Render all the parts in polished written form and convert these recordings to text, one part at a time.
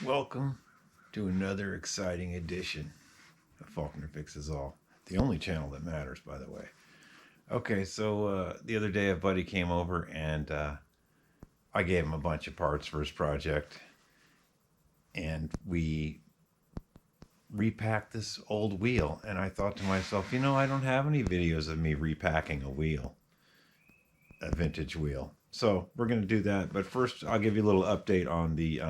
Welcome to another exciting edition of Faulkner Fixes All. The only channel that matters, by the way. Okay, so the other day a buddy came over and I gave him a bunch of parts for his project. And we repacked this old wheel. And I thought to myself, you know, I don't have any videos of me repacking a wheel, a vintage wheel. So we're going to do that. But first, I'll give you a little update on the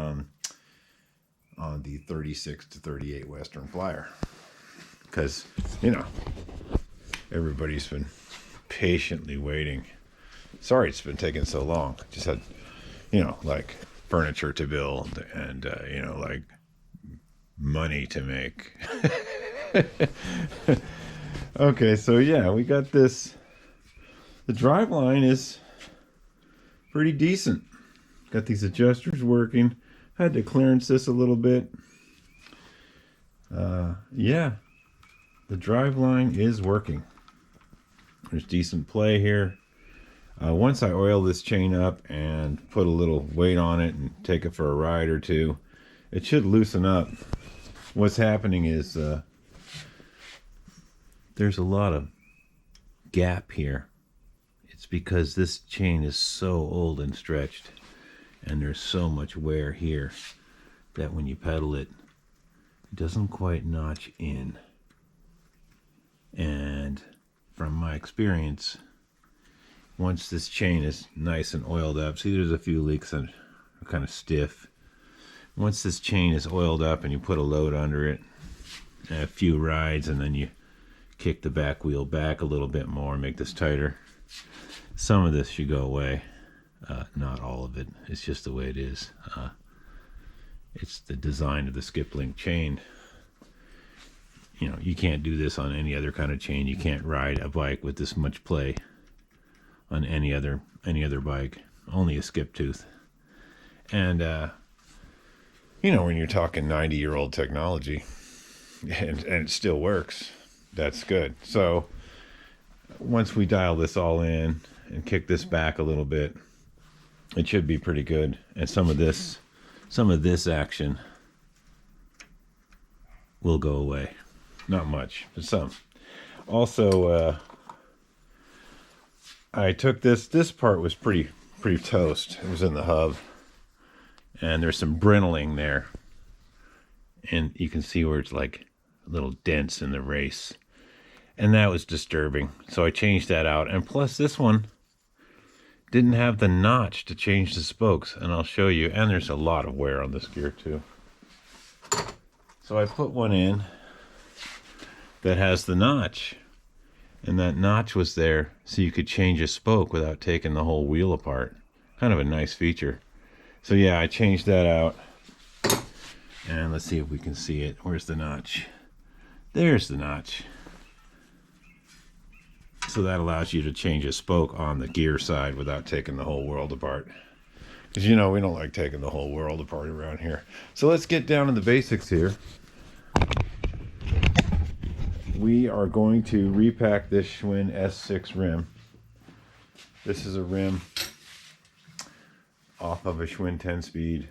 36 to 38 Western Flyer, because you know everybody's been patiently waiting. Sorry it's been taking so long. Just had like furniture to build and like money to make. Okay, so yeah, we got this. The driveline is pretty decent. Got these adjusters working. Had to clearance this a little bit. Yeah, the driveline is working. There's decent play here. Once I oil this chain up and put a little weight on it and take it for a ride or two, it should loosen up. What's happening is there's a lot of gap here. It's because this chain is so old and stretched. And there's so much wear here that when you pedal it, it doesn't quite notch in. And from my experience, once this chain is nice and oiled up, see there's a few leaks that are kind of stiff. Once this chain is oiled up and you put a load under it, and a few rides, and then you kick the back wheel back a little bit more, make this tighter, some of this should go away. Not all of it. It's just the way it is. It's the design of the skip link chain. You know, you can't do this on any other kind of chain. You can't ride a bike with this much play on any other bike. Only a skip tooth. And when you're talking 90-year-old technology, and it still works, that's good. So once we dial this all in and kick this back a little bit, it should be pretty good. And some of this action will go away. Not much, but some. Also, I took this part was pretty toast. It was in the hub. And there's some brittling there. And you can see where it's like a little dents in the race. And that was disturbing. So I changed that out. And plus this one didn't have the notch to change the spokes, and I'll show you. And there's a lot of wear on this gear too. So I put one in that has the notch, and that notch was there so you could change a spoke without taking the whole wheel apart. Kind of a nice feature. So yeah, I changed that out, and let's see if we can see it. Where's the notch? There's the notch. So that allows you to change a spoke on the gear side without taking the whole world apart. Because we don't like taking the whole world apart around here. So let's get down to the basics here. We are going to repack this Schwinn S6 rim. This is a rim off of a Schwinn 10-speed.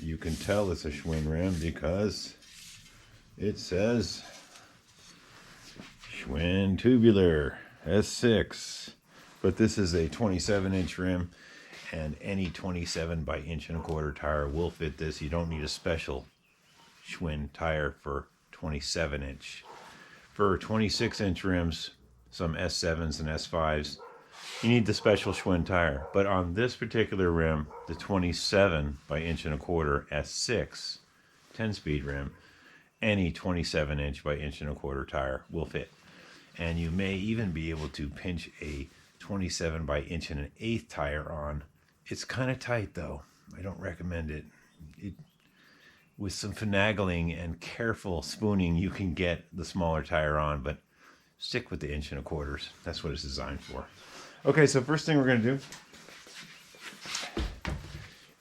You can tell it's a Schwinn rim because it says Schwinn tubular S6, but this is a 27-inch rim, and any 27 by 1.25" tire will fit this. You don't need a special Schwinn tire for 27-inch. For 26-inch rims, some S7s and S5s, you need the special Schwinn tire. But on this particular rim, the 27 by 1.25" S6 10-speed rim, any 27-inch by 1.25" tire will fit. And you may even be able to pinch a 27 by 1.1/8" tire on. It's kind of tight though. I don't recommend it. With some finagling and careful spooning, you can get the smaller tire on, but stick with the 1.25". That's what it's designed for. Okay, so first thing we're going to do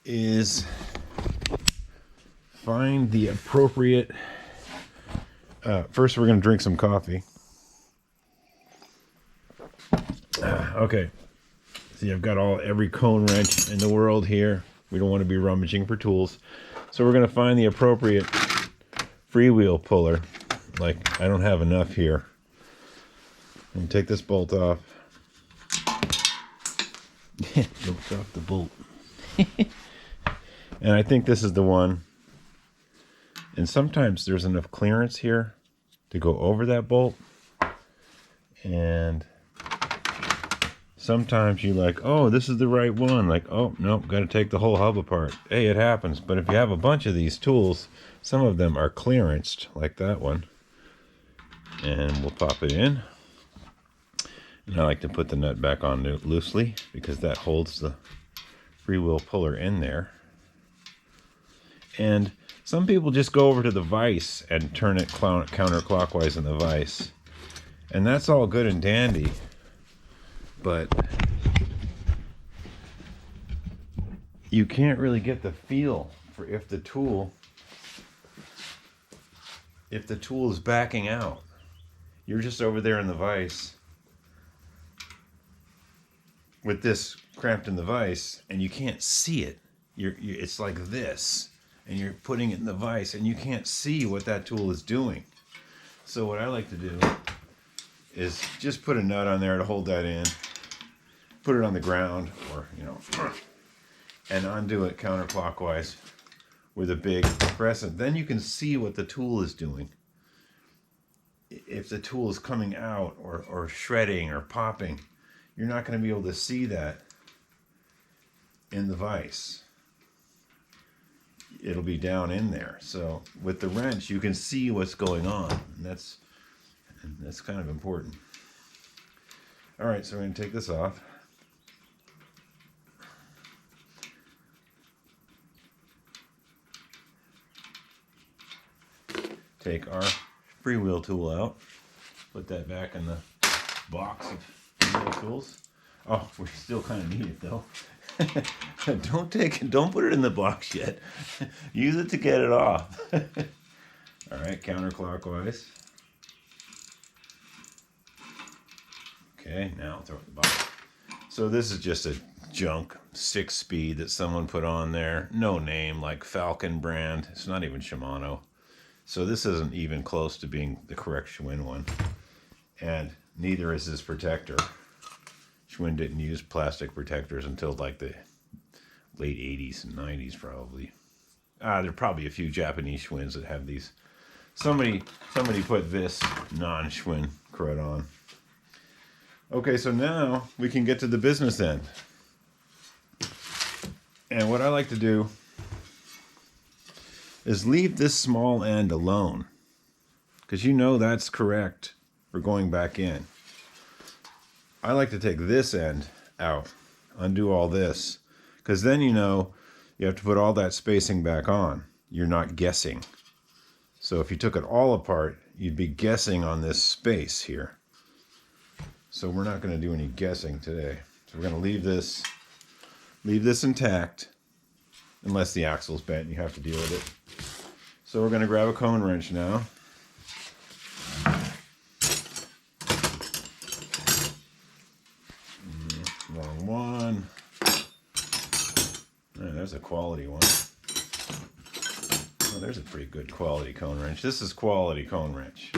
is find the appropriate... first we're going to drink some coffee. Okay, see, I've got every cone wrench in the world here. We don't want to be rummaging for tools. So we're going to find the appropriate freewheel puller. Like, I don't have enough here. I'm going to take this bolt off. Don't drop the bolt. And I think this is the one. And sometimes there's enough clearance here to go over that bolt. And sometimes you're like, oh, this is the right one. Like, oh, nope, got to take the whole hub apart. Hey, it happens. But if you have a bunch of these tools, some of them are clearanced, like that one. And we'll pop it in. And I like to put the nut back on loosely because that holds the freewheel puller in there. And some people just go over to the vise and turn it counterclockwise in the vise. And that's all good and dandy. But you can't really get the feel for if the tool is backing out. You're just over there in the vise with this cramped in the vise, and you can't see it. It's like this, and you're putting it in the vise, and you can't see what that tool is doing. So what I like to do is just put a nut on there to hold that in, put it on the ground, or and undo it counterclockwise with a big crescent. Then you can see what the tool is doing. If the tool is coming out or shredding or popping, you're not going to be able to see that in the vise. It'll be down in there. So with the wrench, you can see what's going on. And that's kind of important. All right, so we're going to take this off. Take our freewheel tool out. Put that back in the box of freewheel tools. Oh, we still kind of need it though. Don't put it in the box yet. Use it to get it off. All right, counterclockwise. Okay, now throw it in the box. So this is just a junk 6-speed that someone put on there. No name, like Falcon brand. It's not even Shimano. So this isn't even close to being the correct Schwinn one. And neither is this protector. Schwinn didn't use plastic protectors until like the late 80s and 90s probably. There are probably a few Japanese Schwinns that have these. Somebody put this non-Schwinn crud on. Okay, so now we can get to the business end. And what I like to do is leave this small end alone, because that's correct for going back in. I like to take this end out, undo all this, because then you have to put all that spacing back on. You're not guessing. So if you took it all apart, you'd be guessing on this space here. So we're not going to do any guessing today. So we're going to leave this intact, unless the axle's bent and you have to deal with it. So we're going to grab a cone wrench now. Wrong one. There's a quality one. Oh, there's a pretty good quality cone wrench. This is quality cone wrench.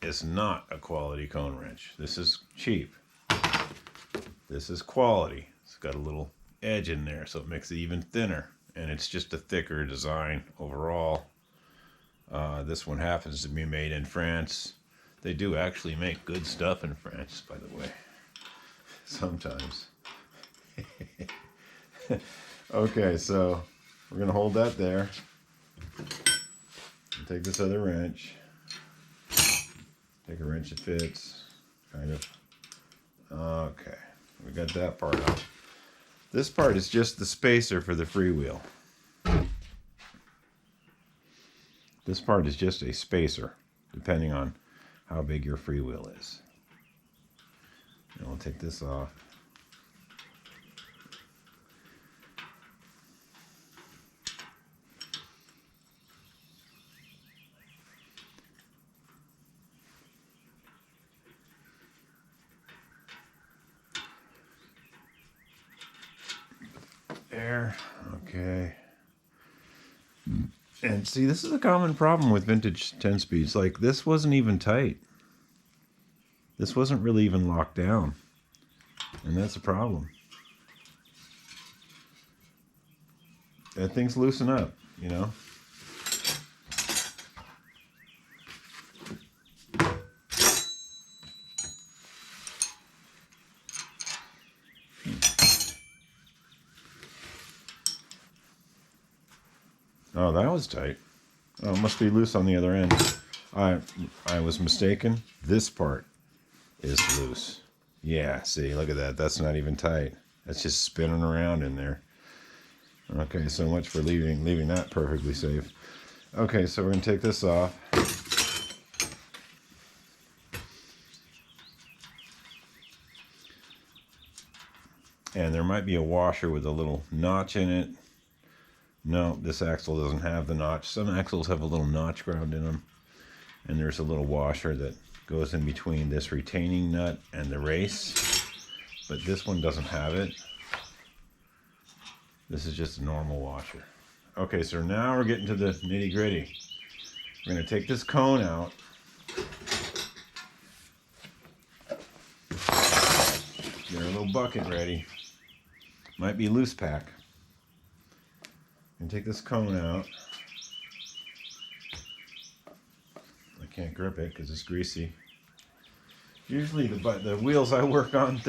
This is not a quality cone wrench. This is cheap. This is quality. It's got a little edge in there, so it makes it even thinner. And it's just a thicker design overall. This one happens to be made in France. They do actually make good stuff in France, by the way. Sometimes. Okay, so we're going to hold that there. And take this other wrench. Take a wrench that fits. Kind of. Okay, we got that part out. This part is just the spacer for the freewheel. This part is just a spacer, depending on how big your freewheel is. And we'll take this off. There. Okay. And see, this is a common problem with vintage 10-speeds. Like, this wasn't even tight. This wasn't really even locked down. And that's a problem. And things loosen up, you know? Oh, that was tight. Oh, it must be loose on the other end. I was mistaken. This part is loose. Yeah, see, look at that. That's not even tight. That's just spinning around in there. Okay, so much for leaving that perfectly safe. Okay, so we're going to take this off. And there might be a washer with a little notch in it. No, this axle doesn't have the notch. Some axles have a little notch ground in them. And there's a little washer that goes in between this retaining nut and the race. But this one doesn't have it. This is just a normal washer. Okay, so now we're getting to the nitty gritty. We're going to take this cone out. Get our little bucket ready. Might be loose pack. And take this cone out. I can't grip it because it's greasy. Usually the wheels I work on,